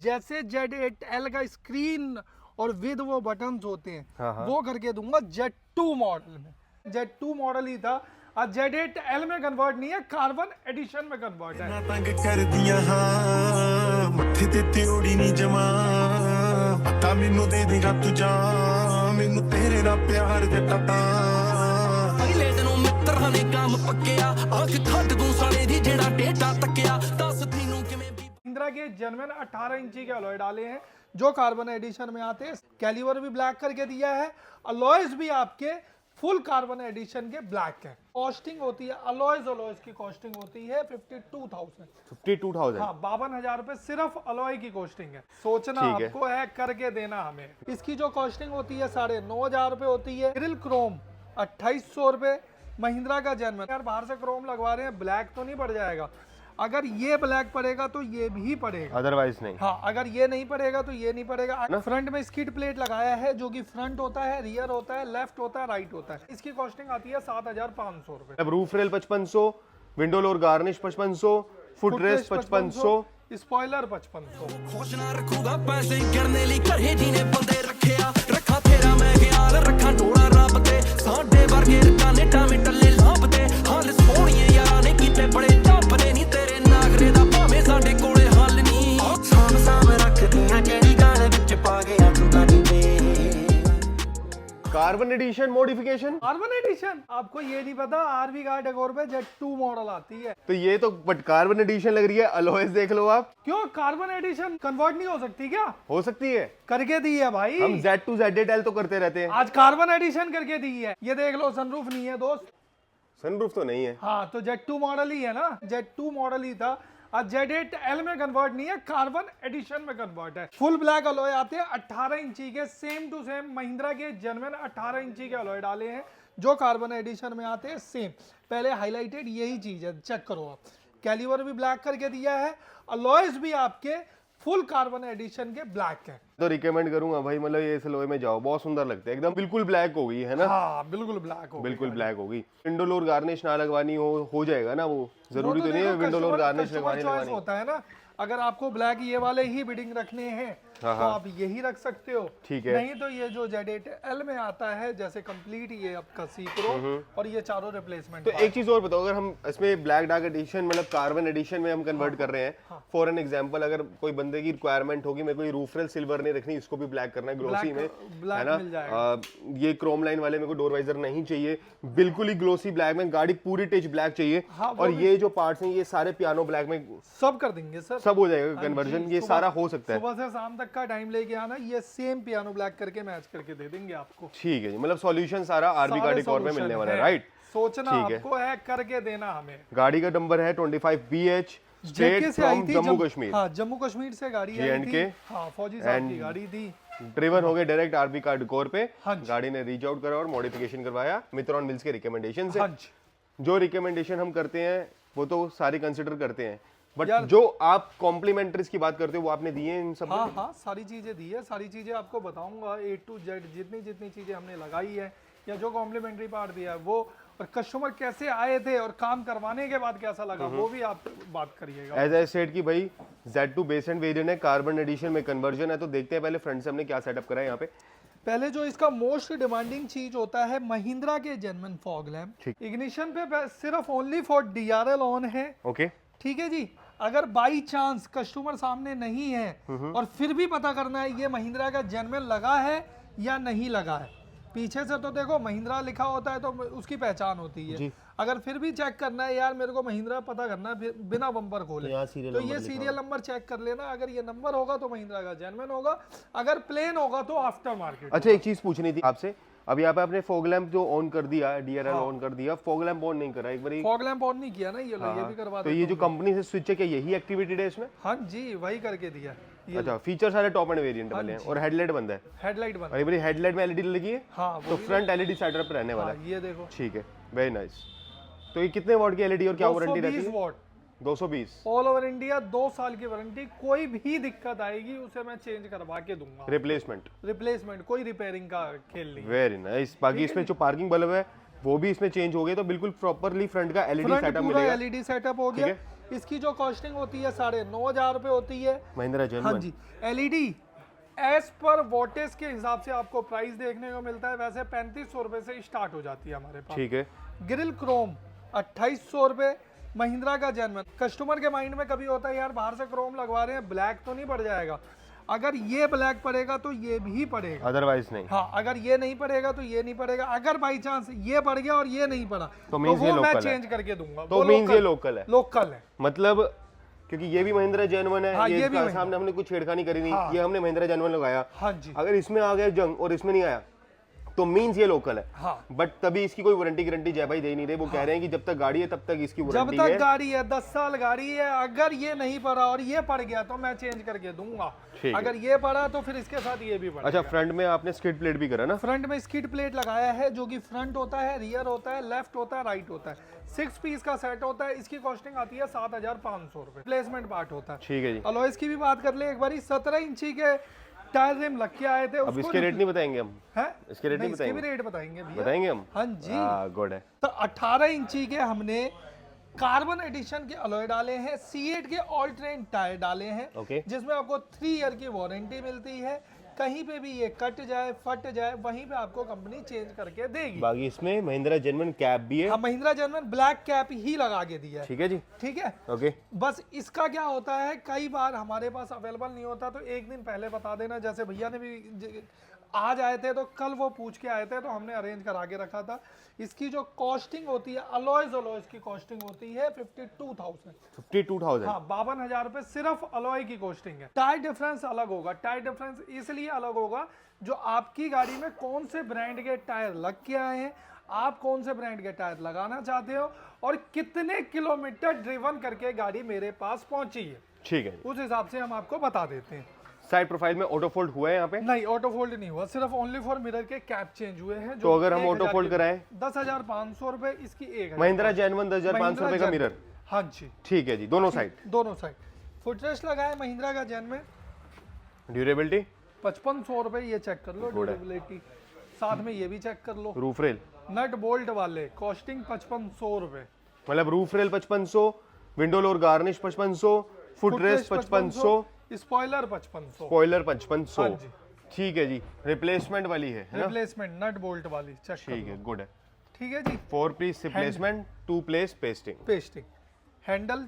जैसे Z8L का screen और विद वो बटन्स होते हैं, वो करके दूंगा Z2 मॉडल में। Z2 मॉडल ही था, आज Z8L में कन्वर्ट नहीं है, कार्बन एडिशन में कन्वर्ट है। तंग कर दिया हां मत्थे ते त्योड़ी नहीं जमा पता मैनू दे देगा तू जान मैनू तेरे नाल प्यार दे पता पहले दिनों मित्ਰਾਂ ने काम पक्किया आख खੱਟ ਦੂੰ ਸਾਲੇ ਦੀ ਜਿਹੜਾ ਡੇਟਾ ਤੱਕਿਆ ਦੱਸ ਤੈਨੂੰ ਕਿਵੇਂ ਵੀ महिंद्रा के जेन्युइन 18 इंची के अलॉय डाले हैं जो कार्बन एडिशन में आते हैं। कैलिवर भी ब्लैक करके दिया है, अलॉयज भी आपके फुल कार्बन एडिशन के ब्लैक है। कॉस्टिंग होती है अलॉयज की कॉस्टिंग होती है 52,000। हाँ, 52,000 रुपए सिर्फ अलॉय की कॉस्टिंग है। सोचना आपको है, करके देना हमें। इसकी जो कॉस्टिंग होती है 9,500 रुपए होती है। ग्रिल क्रोम 2,800 रुपए महिंद्रा का जेन्युइन। यार बाहर से क्रोम लगवा रहे हैं, ब्लैक तो नहीं पड़ जाएगा? अगर ये ब्लैक पड़ेगा तो ये भी पड़ेगा, अदरवाइज नहीं। हाँ, अगर ये नहीं पड़ेगा तो ये नहीं पड़ेगा। फ्रंट में स्किड प्लेट लगाया है जो कि फ्रंट होता है, रियर होता है, लेफ्ट होता है, राइट होता है। इसकी कॉस्टिंग आती है 7,500 रुपए। अब रूफ रेल 5500, विंडो लोर गार्निश 5500, फुट रेस्ट 5500, स्पॉइलर 5500। ਖੁਸ਼ ਨਾ ਰੱਖੂਗਾ ਪੈਸੇ ਗਿਣਨੇ ਲਈ ਘਰੇ ਜੀ ਨੇ ਬੰਦੇ ਰੱਖਿਆ ਰੱਖਾ ਤੇਰਾ ਮੈਂ ਖਿਆਲ ਰੱਖਾਂ ਡੋਲਾ ਰੱਬ ਤੇ ਸਾਡੇ ਵਰਗੇ ਰਕਾਨੇ ਟਾਵੇਂ ਟੱਲੇ ਲੱਭਦੇ ਹਾਲ ਸੋਹਣੀਏ ਯਾਰਾਂ ਨੇ ਕੀਤੇ ਬੜੇ ਝਾਪਦੇ ਨਹੀਂ ਤੇਰੇ ਨਾਗਰੇ ਦਾ ਭਾਵੇਂ ਸਾਡੇ ਕੋਲੇ ਹੱਲ ਨਹੀਂ ਸਾਮ ਸਾਮ ਰੱਖਦੀਆਂ ਕਿਹੜੀ ਗਾਣੇ ਵਿੱਚ ਪਾ ਗਿਆ ਤੂੰ ਗਾਣੀ ਵੇ carbon edition modification. Carbon edition आपको ये नहीं पता, आरवी कार डेकोर पे Z2 मॉडल आती है। तो ये तो बट कार्बन एडिशन लग रही है, अलॉयज देख लो आप। क्यों कार्बन एडिशन कन्वर्ट नहीं हो सकती क्या? हो सकती है, करके दी है भाई। हम Z2 Z8L तो करते रहते हैं, आज कार्बन एडिशन करके दी है। ये देख लो, सनरूफ नहीं है दोस्त। सनरूफ तो नहीं है। हाँ, तो Z2 मॉडल ही है ना, Z2 मॉडल ही था। आज Z8L में कन्वर्ट नहीं है, कार्बन एडिशन में कन्वर्ट है। फुल ब्लैक अलॉय आते हैं 18 इंची के, सेम टू सेम महिंद्रा के जेन्युइन 18 इंची के अलॉय डाले हैं जो कार्बन एडिशन में आते हैं सेम। पहले हाईलाइटेड यही चीज है, चेक करो आप। कैलिवर भी ब्लैक करके दिया है, अलॉयज भी आपके फुल कार्बन एडिशन के ब्लैक है। तो रिकमेंड करूंगा भाई, मतलब ये इस अलॉय में जाओ, बहुत सुंदर लगते हैं एकदम। बिल्कुल ब्लैक हो गई है ना? हाँ, बिल्कुल ब्लैक हो, बिल्कुल ब्लैक होगी। विंडो लोर गार्निश ना लगवानी हो जाएगा ना, वो जरूरी तो नहीं है विंडो लोर गार्निश लगवानी होता है ना। अगर आपको ब्लैक ये वाले ही बिडिंग रखने हैं तो आप यही रख सकते हो, ठीक है। नहीं तो ये जो Z8L में आता है जैसे कंप्लीट ये आपका सीक्रो और ये चारों रिप्लेसमेंट। तो एक चीज और बताओ, अगर हम इसमें ब्लैक डार्क एडिशन मतलब कार्बन एडिशन में हम कन्वर्ट कर रहे हैं, फॉर एन एग्जांपल, अगर कोई बंदे की रिक्वायरमेंट होगी, मेरे को ये रूफ रेल सिल्वर नहीं रखनी, इसको भी ब्लैक करना है ग्लोसी में, है ना? ये क्रोम लाइन वाले मेरे को डोर वाइजर नहीं चाहिए, बिल्कुल ही ग्लोसी ब्लैक में, गाड़ी पूरी टच ब्लैक चाहिए। और ये जो पार्ट्स हैं ये सारे पियानो ब्लैक में सब कर देंगे सर, सब हो जाएगा कन्वर्जन, ये सारा हो सकता है। सुबह से शाम तक का टाइम लेके आना, ये सेम पियानो ब्लैक करके मैच करके दे देंगे आपको। ठीक है जी, मतलब सॉल्यूशन सारा आरबी कार डेकोर में मिलने वाला है, राइट? सोचना आपको है, करके देना हमें। गाड़ी का नंबर है 25BH, state from Jammu Kashmir. हाँ, जम्मू कश्मीर से गाड़ी आई थी। हाँ, फौजी साहब की गाड़ी थी। ड्रिवन हो गए डायरेक्ट आरबी कार डेकोर पे। गाड़ी ने रीच आउट करा और मॉडिफिकेशन करवाया मित्रोन मिल्स के रिकमेंडेशन से। जो रिकमेंडेशन हम करते हैं वो तो सारी कंसिडर करते हैं, बट जो आप कॉम्प्लीमेंट्रीज की बात करते हो वो आपने दिए इन सब? हाँ, सारी चीजें दी है, सारी चीजें आपको बताऊंगा A to Z, जितनी चीजें हमने लगाई है या जो कॉम्प्लीमेंट्री पार्ट दिया है वो, और कस्टमर कैसे आए थे और काम करवाने के बाद कैसा लगा वो भी आप बात करिएगा। एज आई सेड कि भाई Z2 बेस एंड वेरिएंट है, कार्बन एडिशन में कन्वर्जन है। तो देखते हैं पहले फ्रंट से हमने क्या सेटअप करा है यहाँ पे। पहले जो इसका मोस्ट डिमांडिंग चीज होता है महिंद्रा के जेन्युइन फॉग लैम्प। इग्निशन पे सिर्फ ओनली फॉर DRL ऑन है, ओके, ठीक है जी। अगर बाई चांस कस्टमर सामने नहीं है और फिर भी पता करना है ये महिंद्रा का जेन्युइन लगा है या नहीं लगा है, पीछे से तो देखो महिंद्रा लिखा होता है तो उसकी पहचान होती है। अगर फिर भी चेक करना है यार मेरे को महिंद्रा पता करना है बिना बम्पर खोले, तो ये सीरियल नंबर चेक कर लेना। अगर ये नंबर होगा तो महिंद्रा का जेन्युइन होगा, अगर प्लेन होगा तो आफ्टर मार्केट। अच्छा, एक चीज पूछनी थी आपसे, अब यहाँ पे आपने फॉग लैंप जो ऑन कर दिया, DRL ऑन कर दिया, फॉग लैंप ऑन नहीं करा एक बार? फॉग लैंप ऑन नहीं किया ना, ये भी करवा। तो ये जो कंपनी से स्विच है क्या यही एक्टिवेटेड है इसमें? हाँ जी, वही करके दिया। अच्छा, फीचर सारे टॉप एंड वेरिएंट वाले हैं और हेडलाइट बंद है? हेडलाइट बंद है। अरे हेडलाइट में LED लगी है? हाँ, तो फ्रंट LED सेटअप पे रहने वाला है, ये देखो। ठीक है, वेरी नाइस। तो ये कितने वॉट की LED और क्या वारंटी रहती है? 220 वॉट, 220 ऑल ओवर इंडिया, 2 साल की वारंटी। कोई भी दिक्कत आएगी उसे मैं चेंज करवा के दूंगा। रिप्लेसमेंट, कोई रिपेयरिंग का खेल नहीं। Very nice. बाकी इसमें जो पार्किंग बल्ब है वो भी इसमें चेंज हो गए, तो बिल्कुल प्रॉपरली फ्रंट का LED सेटअप मिलेगा। LED सेटअप हो गया। इसकी जो कॉस्टिंग होती है 9,500 रुपये होती है। महिंद्रा हाँ जर्मन। जी, एलईडी एज पर वोटेज के हिसाब से आपको प्राइस देखने को मिलता है। वैसे 3500 रुपये से स्टार्ट हो जाती है हमारे पास। ठीक है। ग्रिल क्रोम 2800 रुपये, महिंद्रा का जर्मन। कस्टमर के माइंड में कभी होता है यार बाहर से क्रोम लगवा रहे हैं, ब्लैक तो नहीं पड़ जाएगा। अगर ये ब्लैक पड़ेगा तो ये भी पड़ेगा, अदरवाइज नहीं। हाँ, अगर ये नहीं पड़ेगा तो ये नहीं पड़ेगा। अगर बाई चांस ये पड़ गया और ये नहीं पड़ा तो तो means ये वो मैं local है। चेंज करके दूंगा। तो वो मीन्स ये लोकल है। लोकल है। मतलब क्योंकि ये भी महिंद्रा जर्मन है, हाँ, ये ये भी इसका महिंद्रा। सामने हमने कुछ छेड़खानी करी नहीं, हाँ। ये हमने महिंद्रा जर्मन लगाया। हाँ जी, अगर इसमें आ गया जंग और इसमें नहीं आया तो मीन्स ये लोकल है। हाँ। बट तभी इसकी कोई वारंटी गारंटी जय भाई दे नहीं रहे। वो कह रहे हैं कि जब तक गाड़ी है तब तक इसकी जब वारंटी तक है। गाड़ी है 10 साल गाड़ी है। अगर ये नहीं पड़ा और ये पड़ गया तो मैं चेंज करके दूंगा। ठीक है। अगर ये पड़ा तो फिर इसके साथ ये भी पड़ा। अच्छा, फ्रंट में आपने स्किड प्लेट भी करा ना? फ्रंट में स्किड प्लेट लगाया है, जो कि फ्रंट होता है, रियर होता है, लेफ्ट होता है, राइट होता है। 6 पीस का सेट होता है। इसकी कॉस्टिंग आती है 7,500 रुपये। प्लेसमेंट पार्ट होता है। ठीक है जी। अलॉयज की भी बात कर ले एक बारी। 17 इंची के टायर रिम लग के आए थे। अब इसके रेट नहीं बताएंगे हम? हैं? इसके रेट नहीं इसके भी बताएंगे? रेट बताएंगे भैया। बताएंगे हम? हाँ जी। गुड है। तो 18 इंची के हमने कार्बन एडिशन के अलॉय डाले हैं। C8 के ऑल ट्रेन टायर डाले हैं। ओके। जिसमें आपको 3 ईयर की वारंटी मिलती है। कहीं पे भी ये कट जाए, फट जाए, वहीं पे आपको कंपनी चेंज करके देगी। बाकी इसमें महिंद्रा जर्मन कैप भी है। हाँ, महिंद्रा जर्मन ब्लैक कैप ही लगा के दिया है। ठीक है जी। ठीक है। ओके। बस इसका क्या होता है, कई बार हमारे पास अवेलेबल नहीं होता तो एक दिन पहले बता देना। जैसे भैया ने भी आज आए थे तो कल वो पूछ के आए थे तो हमने अरेंज करा के रखा था। इसकी जो कॉस्टिंग होती है अलॉयज की कॉस्टिंग होती है 52,000। 52,000। हाँ, 52,000 रुपए सिर्फ अलॉय की कॉस्टिंग है। टायर डिफरेंस अलग होगा। टायर डिफरेंस इसलिए अलग होगा जो आपकी गाड़ी में कौन से ब्रांड के टायर लग के आए हैं, आप कौन से ब्रांड के टायर लगाना चाहते हो और कितने किलोमीटर ड्रिवन करके गाड़ी मेरे पास पहुंची है, ठीक है। उस हिसाब से हम आपको बता देते हैं। साइड प्रोफाइल में ऑटो फोल्ड हुआ है यहाँ पे? नहीं, ऑटो फोल्ड नहीं हुआ, सिर्फ ओनली फॉर मिरर के कैप चेंज हुए हैं। तो अगर हम ऑटो फोल्ड कराएं 10,500 रुपए इसकी। एक महिंद्रा जर्मन 10,500 रुपए का मिरर। हाँ जी, ठीक है जी, दोनों साइड। दोनों साइड। फुटरेस्ट लगाए महिंद्रा का जैन में। ड्यूरेबिलिटी 5500 रुपए, ये चेक कर लो Good है। ड्यूरेबिलिटी। साथ में ये भी चेक कर लो। रूफ रेल नट बोल्ट वाले कॉस्टिंग 5500 रुपए। मतलब रूफ रेल 5500, विंडो लोर garnish 5500, foot rest 5500, spoiler 5500। Spoiler हाँ 5500। जी। ठीक है जी। रिप्लेसमेंट वाली है ना? रिप्लेसमेंट नट बोल्ट वाली चेक कर ठीक लो। है, गुड है। ठीक है जी। 4 piece replacement, 2 place pasting. Pasting. Handle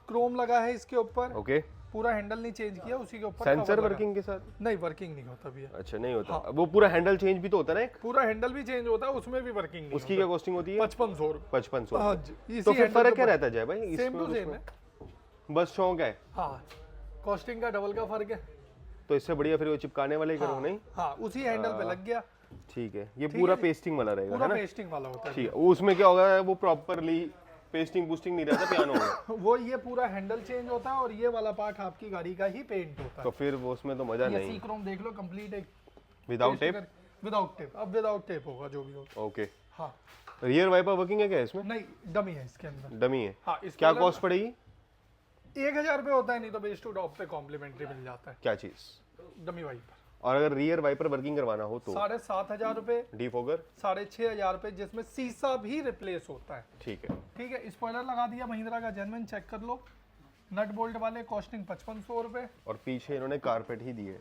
chrome लगा है इसके ऊपर। ओके। पूरा हैंडल नहीं चेंज किया, उसी के ऊपर सेंसर cover लगा। वर्किंग के साथ? नहीं, वर्किंग नहीं होता भैया। अच्छा, नहीं होता। वो पूरा हैंडल चेंज भी तो होता है ना एक? पूरा हैंडल भी चेंज होता है, उसमें भी वर्किंग नहीं उसकी क्या कॉस्टिंग होती है? 5500 रुपए। 5500। हाँ जी। तो इसी फिर हैंडल फर्क के क्या ऊपर- रहता है भाई? सेम टू इसमें सेम है। बस शौक है। हाँ, कॉस्टिंग का डबल का फर्क है। तो इससे बढ़िया फिर वो चिपकाने वाले ही करो। नहीं? हाँ, उसी हैंडल पे लग गया। ठीक है। ये पूरा पेस्टिंग वाला रहेगा पूरा है ना? पेस्टिंग वाला होता है। ठीक है। उसमें क्या होगा, वो प्रॉपरली पेस्टिंग बूस्टिंग नहीं रहता, पियानो होगा। वो ये पूरा हैंडल चेंज होता है और ये वाला पार्ट आपकी गाड़ी का ही पेंट होता तो फिर वो उसमें तो मजा है। ये नहीं। सी क्रोम देख लो, कंप्लीट एक विदाउट टेप? Without tape. अब विदाउट टेप होगा जो भी होगा। ओके। हाँ, रियर वाइपर वर्किंग है क्या इसमें? नहीं, डमी है इसके अंदर। डमी है। हाँ, इसके क्या अंदर कॉस्ट पड़ेगी? 1000 रुपए होता है, नहीं तो बेस टू टॉप पे कॉम्प्लीमेंट्री मिल जाता है क्या चीज? Dummy wiper. और अगर रियर वाइपर वर्किंग करवाना हो तो? 7,500 रुपए, डिफोगर 6,500 रुपए, जिसमें शीशा भी रिप्लेस होता है। ठीक है। ठीक है। स्पॉइलर लगा दिया महिंद्रा का जेन्युइन, चेक कर लो। नट बोल्ट वाले कॉस्टिंग 5500 रुपए। और पीछे इन्होंने कारपेट ही दिए।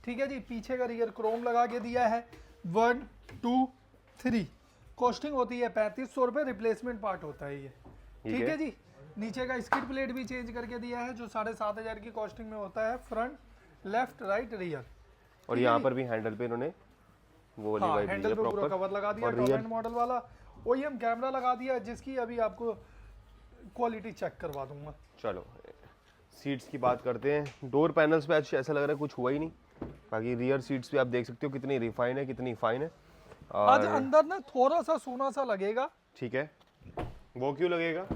ठीक है जी। पीछे का रियर क्रोम लगा के दिया है। 1 2 3 कॉस्टिंग होती है 3500 रुपए। रिप्लेसमेंट पार्ट होता है ये। ठीक है जी। नीचे का स्किड प्लेट भी चेंज करके दिया है, जो 7,500 की कॉस्टिंग में होता है। Front, left, right, rear. और यहाँ पर भी हैंडल पे इन्होंने वो वाली हाँ, वाइप दी हैंडल है पे पूरा प्रॉपर। कवर लगा दिया, और टॉप रियर एंड मॉडल वाला। OEM कैमरा लगा दिया है, जिसकी अभी आपको क्वालिटी चेक करवा दूंगा। चलो सीट्स की बात करते हैं। डोर पैनल्स पे आज ऐसा लग रहा है कुछ हुआ ही नहीं। बाकी रियर सीट्स पे आप देख सकते हो कितनी रिफाइन है, कितनी फाइन है। आज और अंदर ना थोड़ा सा सूना सा लगेगा। ठीक है। वो क्यों लगेगा?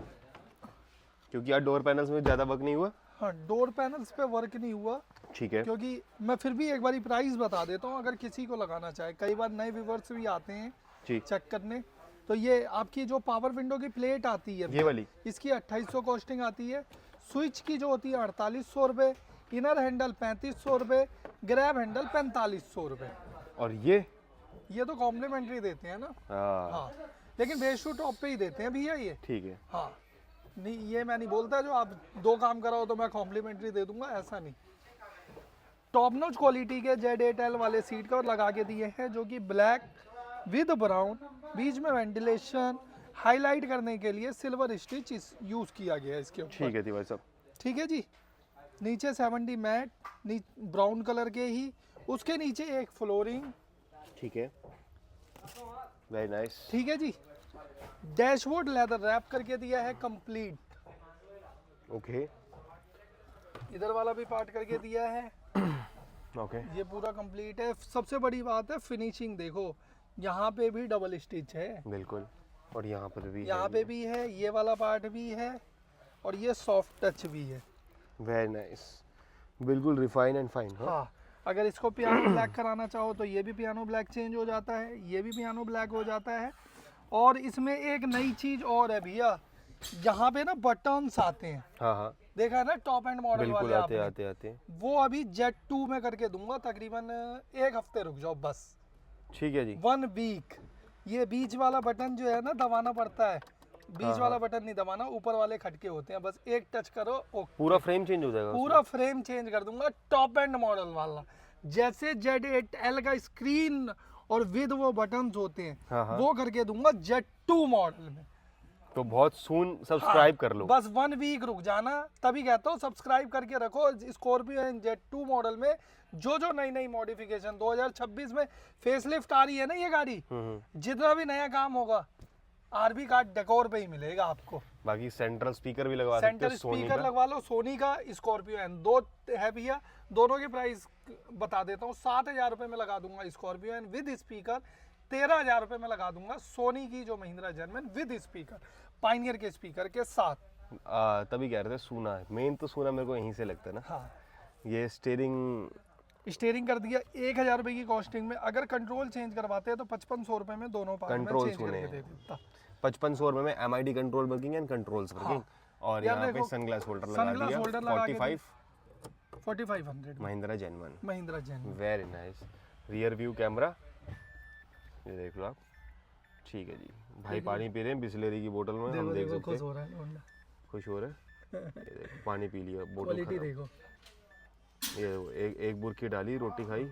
क्योंकि यार डोर पैनल्स में ज़्यादा वर्क नहीं हुआ। हाँ, डोर पैनल्स पे वर्क नहीं हुआ। ठीक है। क्योंकि मैं फिर भी एक बारी प्राइस बता देता हूँ, अगर किसी को लगाना चाहे। कई बार नए व्यूअर्स भी आते हैं जी। चेक करने। तो ये आपकी जो पावर विंडो की प्लेट आती है, ये वाली इसकी 2800 कॉस्टिंग आती है। स्विच की जो होती है 4800 रुपये। इनर हैंडल 3500 रुपये। ग्रैब हैंडल 4500 रुपये। और ये तो कॉम्प्लीमेंट्री देते हैं ना। हाँ हाँ, लेकिन बेस टू टॉप पे ही देते हैं भैया ये। ठीक है। हाँ, नहीं, ये मैं नहीं बोलता जो आप 2 काम कराओ तो मैं कॉम्प्लीमेंट्री दे दूंगा, ऐसा नहीं। टॉप नॉच क्वालिटी के Z8L वाले सीट कवर लगा के दिए हैं, जो कि ब्लैक विद ब्राउन, बीच में वेंटिलेशन हाईलाइट करने के लिए सिल्वर स्टिच यूज किया गया है इसके ऊपर। ठीक है जी भाई साहब। ठीक है जी। नीचे 70 मैट ब्राउन कलर के ही, उसके नीचे एक फ्लोरिंग। ठीक है, वेरी नाइस। ठीक है जी। डैशबोर्ड लेदर रैप करके दिया है कंप्लीट। ओके इधर वाला भी पार्ट करके दिया है। ओके, ये पूरा कंप्लीट है। सबसे बड़ी बात है फिनिशिंग, देखो यहाँ पे भी डबल स्टिच है, बिल्कुल, और यहाँ पर भी यहाँ पे भी है, ये वाला पार्ट भी है, और ये सॉफ्ट टच भी है। वेरी नाइस, बिल्कुल रिफाइन एंड फाइन। हाँ, अगर इसको पियानो ब्लैक कराना चाहो तो ये भी पियानो ब्लैक चेंज हो जाता है, ये भी पियानो ब्लैक हो जाता है। और इसमें एक नई चीज और है भैया, यहाँ पे ना बटन्स आते हैं। हाँ हाँ, देखा है ना टॉप एंड मॉडल बिल्कुल वाले आते आपने? आते आते। वो अभी Z2 में करके दूंगा, तकरीबन 1 हफ्ते रुक जाओ बस, ठीक है जी। 1 वीक। ये बीच वाला बटन जो है ना दबाना पड़ता है, बीच वाला बटन नहीं दबाना, ऊपर वाले खटके होते हैं, बस एक टच करो ओके। पूरा फ्रेम चेंज हो जाएगा पूरा फ्रेम चेंज कर दूंगा, टॉप एंड मॉडल वाला। जैसे Z8L का स्क्रीन और विद वो बटन्स होते हैं, हाँ, हाँ। वो करके दूंगा Z2 मॉडल में। तो बहुत सून सब्सक्राइब कर लो। बस 1 वीक रुक जाना, तभी कहता हूँ सब्सक्राइब करके रखो। स्कॉर्पियो एंड Z2 मॉडल में जो जो नई नई मॉडिफिकेशन 2026 में फेसलिफ्ट आ रही है ना ये गाड़ी, जितना भी नया काम होगा आरबी कार्ड डेकोर पे ही मिलेगा आपको। बाकी सेंट्रल स्पीकर भी लगवा सकते सेंटर हो, सोनी स्पीकर का। लगवा लो, सोनी का, स्कॉर्पियो एन, 2 है भैया। दोनों की प्राइस बता देता हूँ, 7,000 रुपये में लगा दूंगा स्कॉर्पियो एन विद स्पीकर, 13,000 रुपये में लगा दूंगा सोनी की जो महिंद्रा जेनमेन विद स्पीकर, पाइनियर के स्पीकर के साथ। तभी कह रहे थे सूना है, मेन तो सूना मेरे को यहीं से लगता है ना। हाँ, ये स्टीयरिंग कर दिया 1,000 रुपये की कॉस्टिंग में। अगर कंट्रोल चेंज करवाते हैं तो 5,500 रुपये में दोनों पार्ट में कंट्रोल चेंज सुने करके दे देता। 5500 रुपये में MID control working and controls working. और यार यहाँ पे देखो, सनग्लास होल्डर लगा सनग्लास दिया, होल्डर लगा के 4500 4500 Mahindra genuine. Mahindra genuine. Very nice. Rear view camera ये देख लो आप। ठीक है जी। भाई पानी पी रहे हैं बिस्लेरी की बोतल में, हम देख सकते खुश हैं। हो रहा है लौंडा। खुश हो रहे हैं। ये देखो, पानी पी लिया, बोतल क्वालिटी खत्म। देखो। ये देखो, एक बुर्की डाली, रोटी खाई,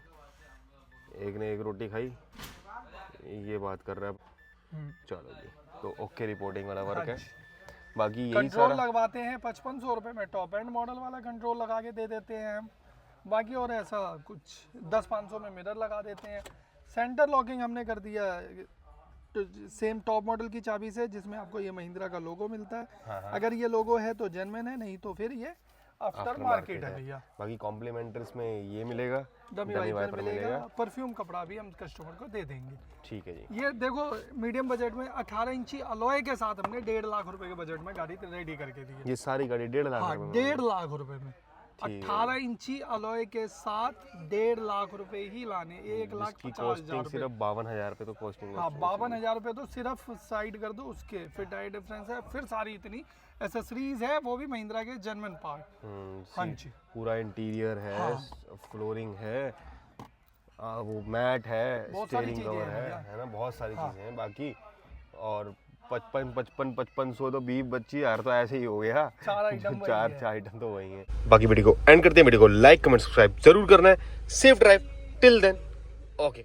एक ने एक रोटी खाई, ये बात कर रहा है। चलो जी, तो ओके रिपोर्टिंग वाला वर्क है। बाकी यही कंट्रोल सारा लगवाते हैं 5500 रुपये में, टॉप एंड मॉडल वाला कंट्रोल लगा के दे देते हैं हम। बाकी और ऐसा कुछ 10-500 में मिरर लगा देते हैं। सेंटर लॉकिंग हमने कर दिया तो सेम टॉप मॉडल की चाबी से, जिसमें आपको ये महिंद्रा का लोगो मिलता है। हाँ, हाँ। अगर ये लोगो है तो जेनमेन है, नहीं तो फिर ये आफ्टर मार्केट है भैया। बाकी कॉम्प्लीमेंट्रीज में ये मिलेगा, डमी वाइपर मिलेगा, परफ्यूम कपड़ा भी हम कस्टमर को दे देंगे। ठीक है जी। ये देखो मीडियम बजट में 18 इंची अलॉय के साथ हमने 1.5 लाख रुपए के बजट में गाड़ी रेडी करके दी है। ये सारी गाड़ी 1.5 लाख हाँ, रुपए में 1.5 लाख रुपए में 18 इंची अलॉय के साथ 1.5 लाख रुपए ही लाने, 1,50,000 कॉस्टिंग रुपए। सिर्फ 52,000 रुपए तो कॉस्टिंग। हाँ, 52,000 रुपए तो सिर्फ साइड कर दो उसके, फिर टायर डिफरेंस है, फिर सारी इतनी एसेसरीज है, वो भी महिंद्रा के जेनमेन पार्ट। हाँ जी। पूरा इंटीरियर है, फ्लोरिंग है, वो मैट है, बहुत सारी स्टीयरिंग चीजें कवर हैं है ना, बहुत सारी चीजें हैं। बाकी और 5500 तो 20-25,000 तो ऐसे ही हो गया। 4 आइटम वही चार है। आइटम तो वही है। बाकी वीडियो को एंड करते हैं। वीडियो को लाइक कमेंट सब्सक्राइब जरूर करना है। Safe drive till then, okay.